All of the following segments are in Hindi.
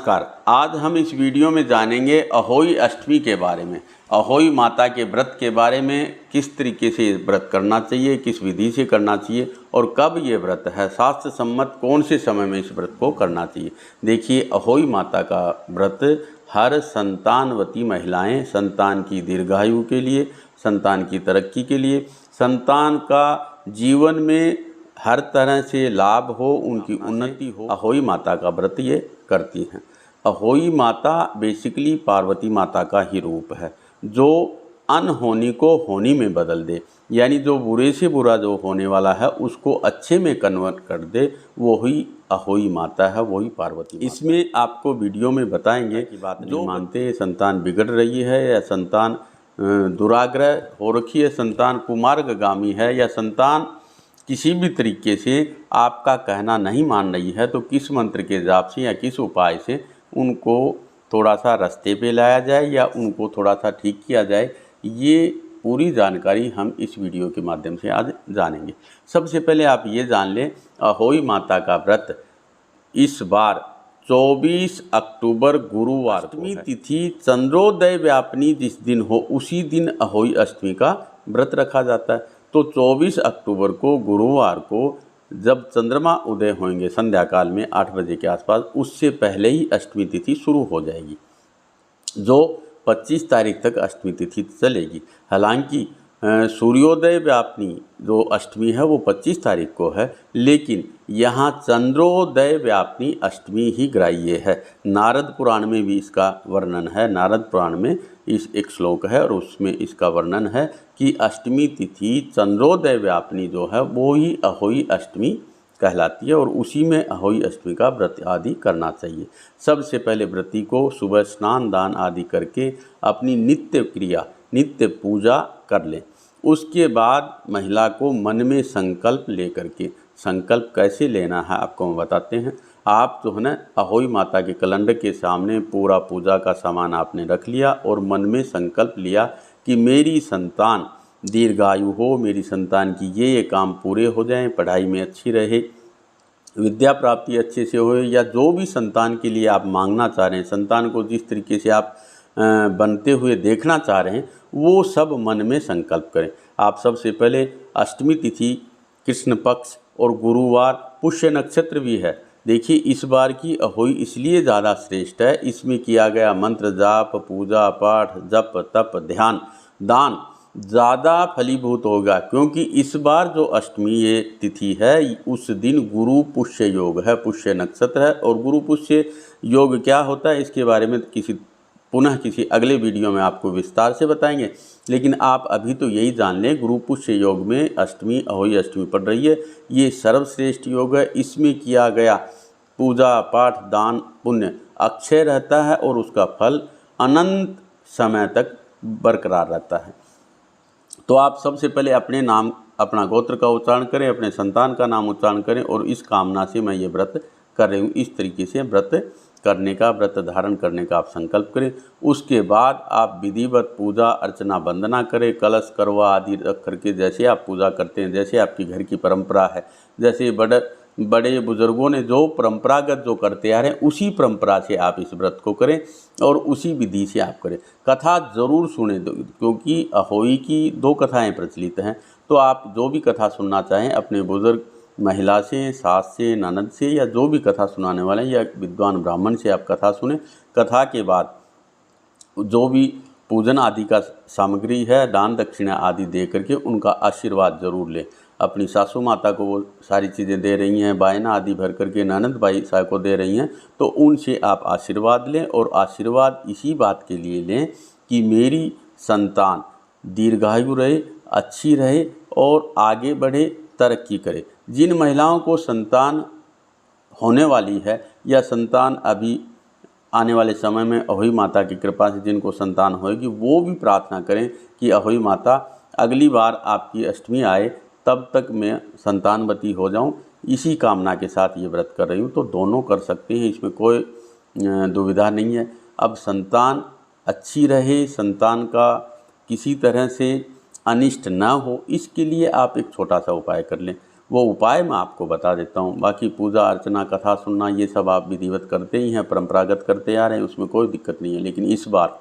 नमस्कार। आज हम इस वीडियो में जानेंगे अहोई अष्टमी के बारे में, अहोई माता के व्रत के बारे में, किस तरीके से व्रत करना चाहिए, किस विधि से करना चाहिए और कब ये व्रत है, शास्त्र सम्मत कौन से समय में इस व्रत को करना चाहिए। देखिए, अहोई माता का व्रत हर संतानवती महिलाएं संतान की दीर्घायु के लिए, संतान की तरक्की के लिए, संतान का जीवन में हर तरह से लाभ हो, उनकी उन्नति हो, अहोई माता का व्रत ये करती हैं। अहोई माता बेसिकली पार्वती माता का ही रूप है, जो अनहोनी को होनी में बदल दे, यानी जो बुरे से बुरा जो होने वाला है उसको अच्छे में कन्वर्ट कर दे, वही अहोई माता है, वही पार्वती माता। इसमें आपको वीडियो में बताएंगे कि बात नहीं मानते, संतान बिगड़ रही है या संतान दुराग्रह हो रखी है, संतान कुमार्गगामी है या संतान किसी भी तरीके से आपका कहना नहीं मान रही है, तो किस मंत्र के जाप से या किस उपाय से उनको थोड़ा सा रास्ते पे लाया जाए या उनको थोड़ा सा ठीक किया जाए, ये पूरी जानकारी हम इस वीडियो के माध्यम से आज जानेंगे। सबसे पहले आप ये जान लें, अहोई माता का व्रत इस बार 24 अक्टूबर गुरुवार अष्टमी तिथि चंद्रोदय व्यापनी जिस दिन हो उसी दिन अहोई अष्टमी का व्रत रखा जाता है। तो 24 अक्टूबर को गुरुवार को जब चंद्रमा उदय होंगे संध्या काल में 8 बजे के आसपास, उससे पहले ही अष्टमी तिथि शुरू हो जाएगी, जो 25 तारीख तक अष्टमी तिथि चलेगी। हालांकि सूर्योदय व्यापनी जो अष्टमी है वो 25 तारीख को है, लेकिन यहाँ चंद्रोदय व्यापनी अष्टमी ही ग्राह्य है। नारद पुराण में भी इसका वर्णन है, नारद पुराण में इस एक श्लोक है और उसमें इसका वर्णन है कि अष्टमी तिथि चंद्रोदय व्यापनी जो है वो ही अहोई अष्टमी कहलाती है और उसी में अहोई अष्टमी का व्रत आदि करना चाहिए। सबसे पहले व्रती को सुबह स्नान दान आदि करके अपनी नित्य क्रिया, नित्य पूजा कर लें। उसके बाद महिला को मन में संकल्प लेकर के, संकल्प कैसे लेना है आपको हम बताते हैं। आप जो है ना, अहोई माता के कैलेंडर के सामने पूरा पूजा का सामान आपने रख लिया और मन में संकल्प लिया कि मेरी संतान दीर्घायु हो, मेरी संतान की ये काम पूरे हो जाएं, पढ़ाई में अच्छी रहे, विद्या प्राप्ति अच्छे से हो, या जो भी संतान के लिए आप मांगना चाह रहे हैं, संतान को जिस तरीके से आप बनते हुए देखना चाह रहे हैं, वो सब मन में संकल्प करें। आप सबसे पहले अष्टमी तिथि कृष्ण पक्ष और गुरुवार पुष्य नक्षत्र भी है। देखिए, इस बार की अहोई इसलिए ज़्यादा श्रेष्ठ है, इसमें किया गया मंत्र जाप, पूजा पाठ, जप तप ध्यान दान ज़्यादा फलीभूत होगा, क्योंकि इस बार जो अष्टमी ये तिथि है उस दिन गुरु पुष्य योग है, पुष्य नक्षत्र है। और गुरु पुष्य योग क्या होता है इसके बारे में पुनः किसी अगले वीडियो में आपको विस्तार से बताएंगे, लेकिन आप अभी तो यही जान लें, गुरु पुष्य योग में अष्टमी अहोई अष्टमी पड़ रही है, ये सर्वश्रेष्ठ योग है। इसमें किया गया पूजा पाठ दान पुण्य अक्षय रहता है और उसका फल अनंत समय तक बरकरार रहता है। तो आप सबसे पहले अपने नाम, अपना गोत्र का उच्चारण करें, अपने संतान का नाम उच्चारण करें और इस कामना से मैं ये व्रत कर रही हूँ, इस तरीके से व्रत करने का, व्रत धारण करने का आप संकल्प करें। उसके बाद आप विधिवत पूजा अर्चना वंदना करें, कलश करवा आदि रख करके, जैसे आप पूजा करते हैं, जैसे आपकी घर की परंपरा है, जैसे बड़े बुजुर्गों ने जो परंपरागत जो करते आ रहे हैं, उसी परंपरा से आप इस व्रत को करें और उसी विधि से आप करें। कथा ज़रूर सुने, क्योंकि अहोई की 2 कथाएं प्रचलित हैं, तो आप जो भी कथा सुनना चाहें अपने बुजुर्ग महिला से, सास से, ननद से, या जो भी कथा सुनाने वाले हैं या विद्वान ब्राह्मण से आप कथा सुने। कथा के बाद जो भी पूजन आदि का सामग्री है, दान दक्षिणा आदि दे करके उनका आशीर्वाद जरूर लें। अपनी सासू माता को वो सारी चीज़ें दे रही हैं, बायना आदि भर करके ननद भाई साहब को दे रही हैं, तो उनसे आप आशीर्वाद लें। और आशीर्वाद इसी बात के लिए लें कि मेरी संतान दीर्घायु रहे, अच्छी रहे और आगे बढ़े, तरक्की करे। जिन महिलाओं को संतान होने वाली है या संतान अभी आने वाले समय में अहोई माता की कृपा से जिनको संतान होएगी, वो भी प्रार्थना करें कि अहोई माता अगली बार आपकी अष्टमी आए तब तक मैं संतानवती हो जाऊं। इसी कामना के साथ ये व्रत कर रही हूँ। तो दोनों कर सकते हैं, इसमें कोई दुविधा नहीं है। अब संतान अच्छी रहे, संतान का किसी तरह से अनिष्ट ना हो, इसके लिए आप एक छोटा सा उपाय कर लें। वो उपाय मैं आपको बता देता हूँ। बाकी पूजा अर्चना कथा सुनना ये सब आप विधिवत करते ही हैं, परंपरागत करते आ रहे हैं, उसमें कोई दिक्कत नहीं है। लेकिन इस बार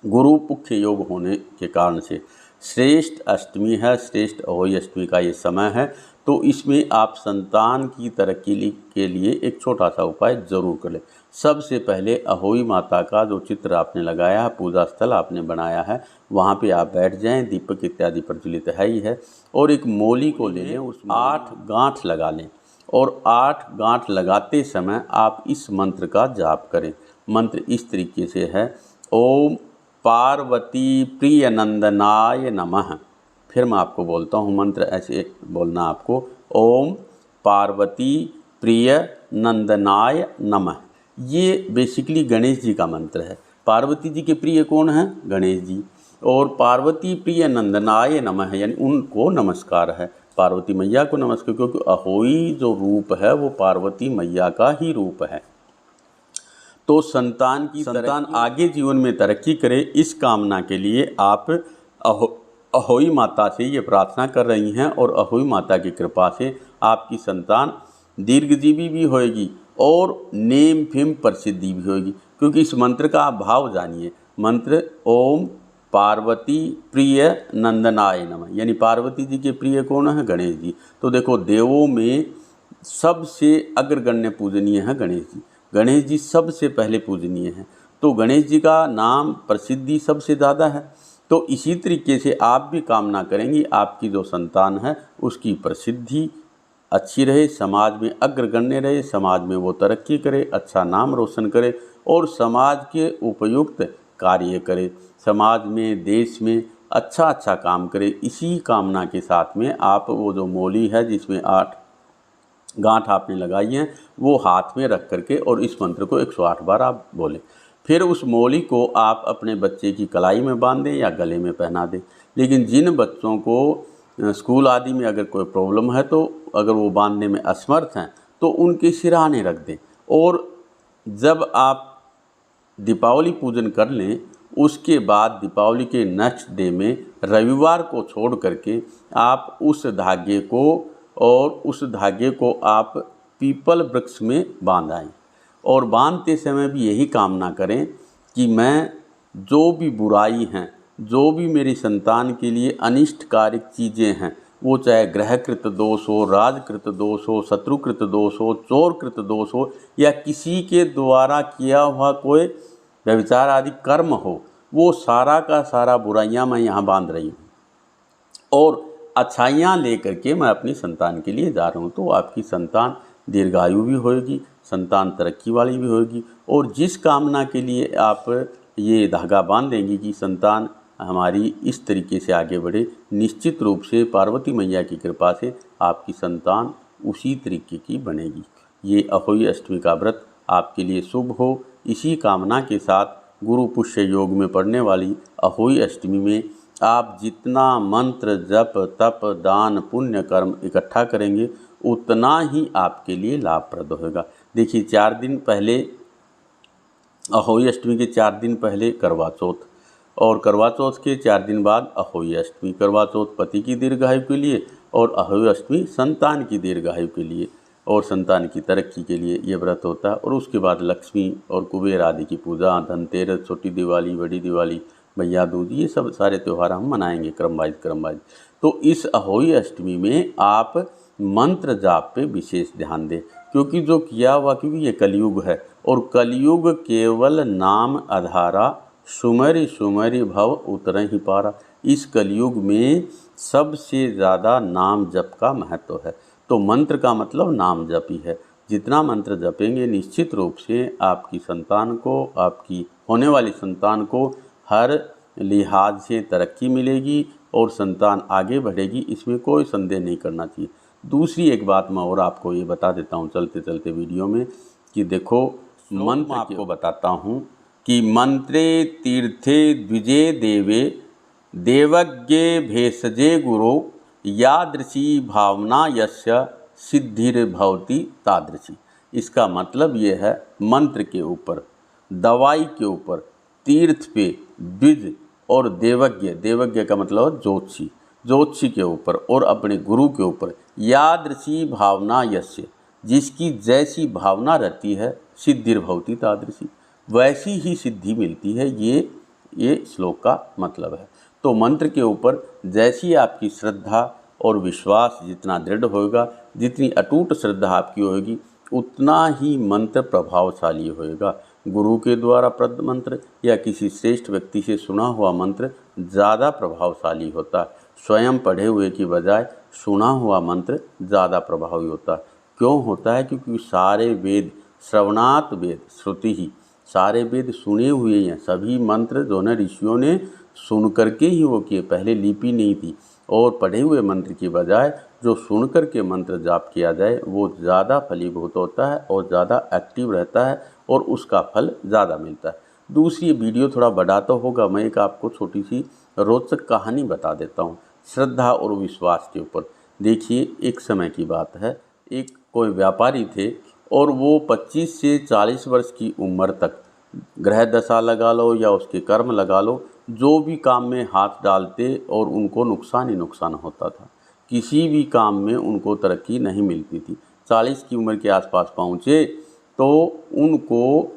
गुरु पुख्य योग होने के कारण से श्रेष्ठ अष्टमी है, श्रेष्ठ अहोई अष्टमी का ये समय है, तो इसमें आप संतान की तरक्की के लिए एक छोटा सा उपाय ज़रूर कर लें। सबसे पहले अहोई माता का जो चित्र आपने लगाया है, पूजा स्थल आपने बनाया है, वहाँ पे आप बैठ जाएं, दीपक इत्यादि प्रज्वलित है ही है, और एक मौली को ले लें, उसमें 8 गांठ लगा लें, और 8 गांठ लगाते समय आप इस मंत्र का जाप करें। मंत्र इस तरीके से है, ओम पार्वती प्रिय नंदनाय नमः। फिर मैं आपको बोलता हूँ मंत्र, ऐसे बोलना आपको, ओम पार्वती प्रिय नंदनाय नमः। ये बेसिकली गणेश जी का मंत्र है। पार्वती जी के प्रिय कौन है? गणेश जी। और पार्वती प्रिय नंदनाय नमः यानी उनको नमस्कार है, पार्वती मैया को नमस्कार, क्योंकि अहोई जो रूप है वो पार्वती मैया का ही रूप है। तो संतान आगे जीवन में तरक्की करे, इस कामना के लिए आप अहोई माता से ये प्रार्थना कर रही हैं, और अहोई माता की कृपा से आपकी संतान दीर्घजीवी भी होएगी और नेम फेम प्रसिद्धि भी होएगी। क्योंकि इस मंत्र का आप भाव जानिए, मंत्र ओम पार्वती प्रिय नंदनाय नमः, यानी पार्वती जी के प्रिय कौन है? गणेश जी। तो देखो, देवों में सबसे अग्रगण्य पूजनीय है गणेश जी। गणेश जी सबसे पहले पूजनीय हैं, तो गणेश जी का नाम प्रसिद्धि सबसे ज़्यादा है। तो इसी तरीके से आप भी कामना करेंगी आपकी जो संतान है उसकी प्रसिद्धि अच्छी रहे, समाज में अग्रगण्य रहे, समाज में वो तरक्की करे, अच्छा नाम रोशन करे और समाज के उपयुक्त कार्य करे, समाज में देश में अच्छा अच्छा काम करे। इसी कामना के साथ में आप वो जो मौली है जिसमें 8 गांठ आपने लगाई हैं वो हाथ में रख करके और इस मंत्र को 108 बार आप बोलें। फिर उस मौली को आप अपने बच्चे की कलाई में बांध दें या गले में पहना दें। लेकिन जिन बच्चों को स्कूल आदि में अगर कोई प्रॉब्लम है तो अगर वो बांधने में असमर्थ हैं तो उनके सिरहाने रख दें। और जब आप दीपावली पूजन कर लें उसके बाद दीपावली के नेक्स्ट डे में रविवार को छोड़ करके आप उस धागे को आप पीपल वृक्ष में बांधाएं। और बांधते समय भी यही कामना करें कि मैं जो भी बुराई हैं, जो भी मेरी संतान के लिए अनिष्टकारक चीज़ें हैं, वो चाहे ग्रहकृत दोष हो, राजकृत दोष हो, शत्रुकृत दोष हो, चोरकृत दोष हो, या किसी के द्वारा किया हुआ कोई व्यभिचार आदि कर्म हो, वो सारा का सारा बुराइयां मैं यहाँ बांध रही हूँ और अच्छाइयाँ लेकर के मैं अपनी संतान के लिए जा रहा हूँ। तो आपकी संतान दीर्घायु भी होएगी, संतान तरक्की वाली भी होएगी। और जिस कामना के लिए आप ये धागा बांध देंगी कि संतान हमारी इस तरीके से आगे बढ़े, निश्चित रूप से पार्वती मैया की कृपा से आपकी संतान उसी तरीके की बनेगी। ये अहोई अष्टमी का व्रत आपके लिए शुभ हो, इसी कामना के साथ गुरु पुष्य योग में पड़ने वाली अहोई अष्टमी में आप जितना मंत्र जप तप दान पुण्य कर्म इकट्ठा करेंगे उतना ही आपके लिए लाभप्रद होगा। देखिए, 4 दिन पहले अहोई अष्टमी के 4 दिन पहले करवा चौथ, और करवा चौथ के 4 दिन बाद अहोई अष्टमी। करवा चौथ पति की दीर्घायु के लिए और अहोई अष्टमी संतान की दीर्घायु के लिए और संतान की तरक्की के लिए ये व्रत होता है। और उसके बाद लक्ष्मी और कुबेर आदि की पूजा, धनतेरस, छोटी दिवाली, बड़ी दिवाली, भैया दूज, ये सब सारे त्यौहार हम मनाएंगे क्रम वाइज। तो इस अहोई अष्टमी में आप मंत्र जाप पे विशेष ध्यान दें, क्योंकि जो किया हुआ, क्योंकि ये कलयुग है और कलयुग केवल नाम आधारा, सुमरि सुमरि भव उतरहि ही पारा। इस कलयुग में सबसे ज़्यादा नाम जप का महत्व है। तो मंत्र का मतलब नाम जप ही है। जितना मंत्र जपेंगे निश्चित रूप से आपकी संतान को, आपकी होने वाली संतान को हर लिहाज से तरक्की मिलेगी और संतान आगे बढ़ेगी, इसमें कोई संदेह नहीं करना चाहिए। दूसरी एक बात मैं और आपको ये बता देता हूँ चलते चलते वीडियो में कि देखो, मंत्र आपको बताता हूँ कि मंत्रे तीर्थे द्विजे देवे देवज्ञे भेषजे गुरो यादृशी भावना यस्य सिद्धिर्भवति तादृशी। इसका मतलब ये है, मंत्र के ऊपर, दवाई के ऊपर, तीर्थ पे द्विज और देवज्ञ, देवज्ञ का मतलब ज्योतिषी, ज्योतिषी के ऊपर और अपने गुरु के ऊपर यादृशी भावना यस्य, जिसकी जैसी भावना रहती है सिद्धिर्भवति तादृशी, वैसी ही सिद्धि मिलती है। ये श्लोक का मतलब है। तो मंत्र के ऊपर जैसी आपकी श्रद्धा और विश्वास जितना दृढ़ होगा, जितनी अटूट श्रद्धा आपकी होगी, उतना ही मंत्र प्रभावशाली होएगा। गुरु के द्वारा प्रदत्त मंत्र या किसी श्रेष्ठ व्यक्ति से सुना हुआ मंत्र ज़्यादा प्रभावशाली होता है। स्वयं पढ़े हुए की बजाय सुना हुआ मंत्र ज़्यादा प्रभावी होता है। क्यों होता है? क्योंकि सारे वेद, श्रवणात् वेद श्रुति ही, सारे वेद सुने हुए हैं। सभी मंत्र जो है ऋषियों ने सुन करके ही वो किए, पहले लिपि नहीं थी। और पढ़े हुए मंत्र की बजाय जो सुन कर के मंत्र जाप किया जाए वो ज़्यादा फलीभूत होता है और ज़्यादा एक्टिव रहता है और उसका फल ज़्यादा मिलता है। दूसरी वीडियो थोड़ा बड़ा तो होगा, मैं एक आपको छोटी सी रोचक कहानी बता देता हूँ श्रद्धा और विश्वास के ऊपर। देखिए, एक समय की बात है, एक कोई व्यापारी थे और वो 25 से 40 वर्ष की उम्र तक ग्रह दशा लगा लो या उसके कर्म लगा लो, जो भी काम में हाथ डालते और उनको नुकसान ही नुकसान होता था। किसी भी काम में उनको तरक्की नहीं मिलती थी। 40 की उम्र के आसपास पहुँचे तो उनको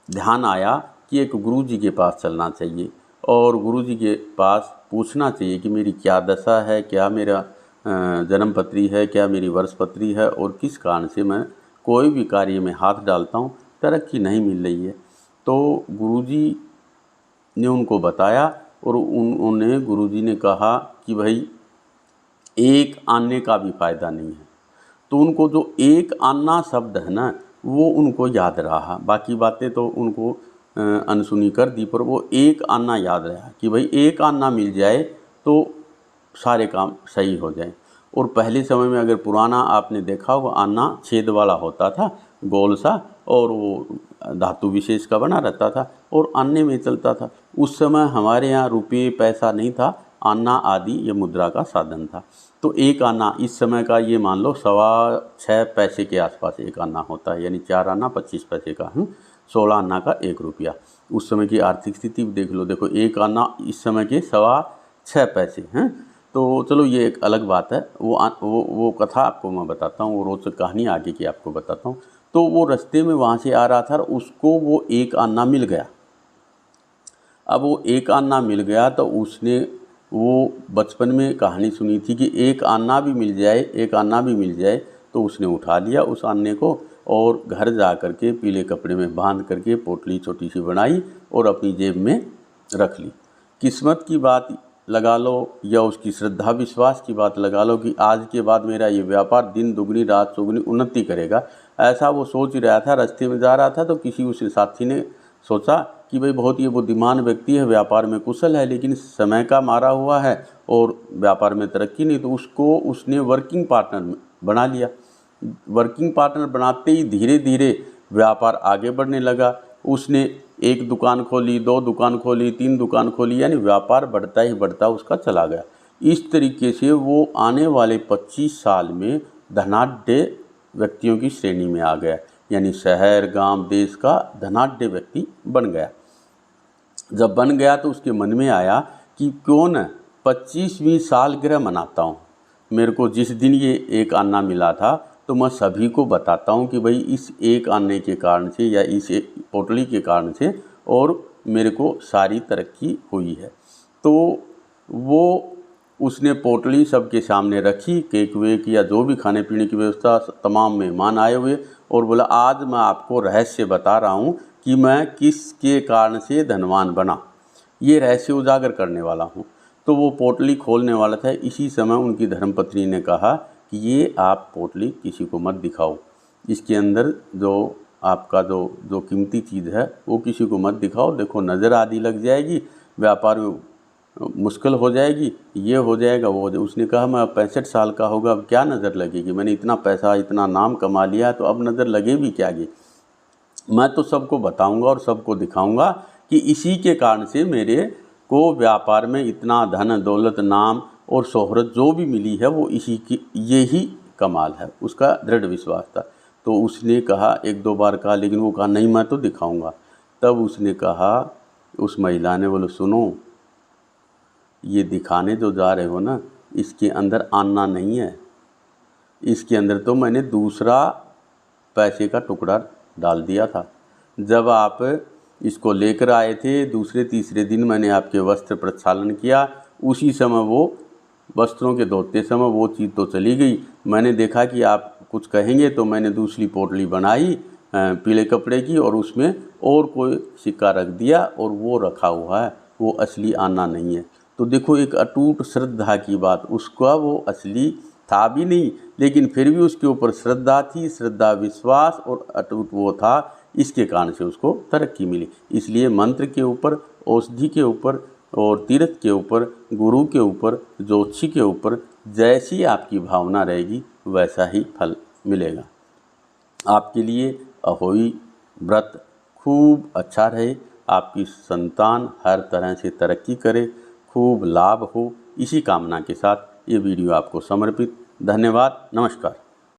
ध्यान आया कि एक गुरुजी के पास चलना चाहिए और गुरुजी के पास पूछना चाहिए कि मेरी क्या दशा है, क्या मेरा जन्म पत्री है, क्या मेरी वर्ष पत्री है और किस कारण से मैं कोई भी कार्य में हाथ डालता हूँ तरक्की नहीं मिल रही है। तो गुरुजी ने उनको बताया और उन्होंने गुरुजी ने कहा कि भाई एक आने का भी फ़ायदा नहीं है। तो उनको जो एक आना शब्द है ना, वो उनको याद रहा। बाकी बातें तो उनको अनसुनी कर दी, पर वो एक आना याद रहा कि भाई एक आना मिल जाए तो सारे काम सही हो जाए। और पहले समय में अगर पुराना आपने देखा होगा, आना छेद वाला होता था, गोल सा, और वो धातु विशेष का बना रहता था और आने में चलता था। उस समय हमारे यहाँ रुपये पैसा नहीं था, आना आदि ये मुद्रा का साधन था। तो एक आना इस समय का ये मान लो 6.25 पैसे के आसपास एक आना होता है, यानी 4 आना 25 पैसे का, 16 आना का 1 रुपया। उस समय की आर्थिक स्थिति देख लो, देखो एक आना इस समय के 6.25 पैसे हैं। तो चलो ये एक अलग बात है, वो कथा आपको मैं बताता हूँ, वो रोचक कहानी आगे की आपको बताता हूँ। तो वो रास्ते में वहाँ से आ रहा था और उसको वो एक आना मिल गया। अब वो एक आना मिल गया तो उसने वो बचपन में कहानी सुनी थी कि एक आना भी मिल जाए, एक आना भी मिल जाए, तो उसने उठा लिया उस आने को और घर जा कर के पीले कपड़े में बांध करके पोटली छोटी सी बनाई और अपनी जेब में रख ली। किस्मत की बात लगा लो या उसकी श्रद्धा विश्वास की बात लगा लो कि आज के बाद मेरा ये व्यापार दिन दुगनी रात चौगुनी उन्नति करेगा, ऐसा वो सोच ही रहा था। रास्ते में जा रहा था तो किसी उस साथी ने सोचा कि भाई बहुत ये बुद्धिमान व्यक्ति है, व्यापार में कुशल है, लेकिन समय का मारा हुआ है और व्यापार में तरक्की नहीं, तो उसने वर्किंग पार्टनर बना लिया। वर्किंग पार्टनर बनाते ही धीरे धीरे व्यापार आगे बढ़ने लगा। उसने 1 दुकान खोली, 2 दुकान खोली, 3 दुकान खोली, यानी व्यापार बढ़ता ही बढ़ता उसका चला गया। इस तरीके से वो आने वाले 25 साल में धनाढ्य व्यक्तियों की श्रेणी में आ गया, यानी शहर गांव देश का धनाढ्य व्यक्ति बन गया। जब बन गया तो उसके मन में आया कि क्यों न 25वीं सालगिरह मनाता हूँ। मेरे को जिस दिन ये एक आना मिला था तो मैं सभी को बताता हूँ कि भाई इस एक आने के कारण से या इस पोटली के कारण से और मेरे को सारी तरक्की हुई है। तो वो उसने पोटली सबके सामने रखी, केक वेक या जो भी खाने पीने की व्यवस्था, तमाम मेहमान आए हुए, और बोला आज मैं आपको रहस्य बता रहा हूँ कि मैं किसके कारण से धनवान बना, ये रहस्य उजागर करने वाला हूँ। तो वो पोटली खोलने वाला था। इसी समय उनकी धर्मपत्नी ने कहा कि ये आप पोटली किसी को मत दिखाओ, इसके अंदर जो आपका जो कीमती चीज़ है वो किसी को मत दिखाओ, देखो नज़र आदि लग जाएगी, व्यापार में मुश्किल हो जाएगी, ये हो जाएगा वो हो जाएगा। उसने कहा मैं 65 साल का होगा, अब क्या नज़र लगेगी, मैंने इतना पैसा इतना नाम कमा लिया तो अब नज़र लगे भी क्या। मैं तो सबको बताऊंगा और सबको दिखाऊंगा कि इसी के कारण से मेरे को व्यापार में इतना धन दौलत नाम और शोहरत जो भी मिली है वो इसी की, यही कमाल है। उसका दृढ़ विश्वास था। तो उसने कहा 1-2 बार कहा, लेकिन वो कहा नहीं मैं तो दिखाऊंगा। तब उसने कहा, उस महिला ने बोले सुनो, ये दिखाने जो जा रहे हो ना, इसके अंदर आना नहीं है। इसके अंदर तो मैंने दूसरा पैसे का टुकड़ा डाल दिया था। जब आप इसको लेकर आए थे, दूसरे तीसरे दिन मैंने आपके वस्त्र प्रक्षालन किया, उसी समय वो वस्त्रों के धोते समय वो चीज़ तो चली गई। मैंने देखा कि आप कुछ कहेंगे तो मैंने दूसरी पोटली बनाई पीले कपड़े की, और उसमें और कोई सिक्का रख दिया, और वो रखा हुआ है, वो असली आना नहीं है। तो देखो, एक अटूट श्रद्धा की बात, उसका वो असली था भी नहीं, लेकिन फिर भी उसके ऊपर श्रद्धा थी, श्रद्धा विश्वास और अटूट वो था, इसके कारण से उसको तरक्की मिली। इसलिए मंत्र के ऊपर, औषधि के ऊपर और तीर्थ के ऊपर, गुरु के ऊपर, ज्योतिषी के ऊपर जैसी आपकी भावना रहेगी वैसा ही फल मिलेगा। आपके लिए अहोई व्रत खूब अच्छा रहे, आपकी संतान हर तरह से तरक्की करे, खूब लाभ हो, इसी कामना के साथ ये वीडियो आपको समर्पित। धन्यवाद, नमस्कार।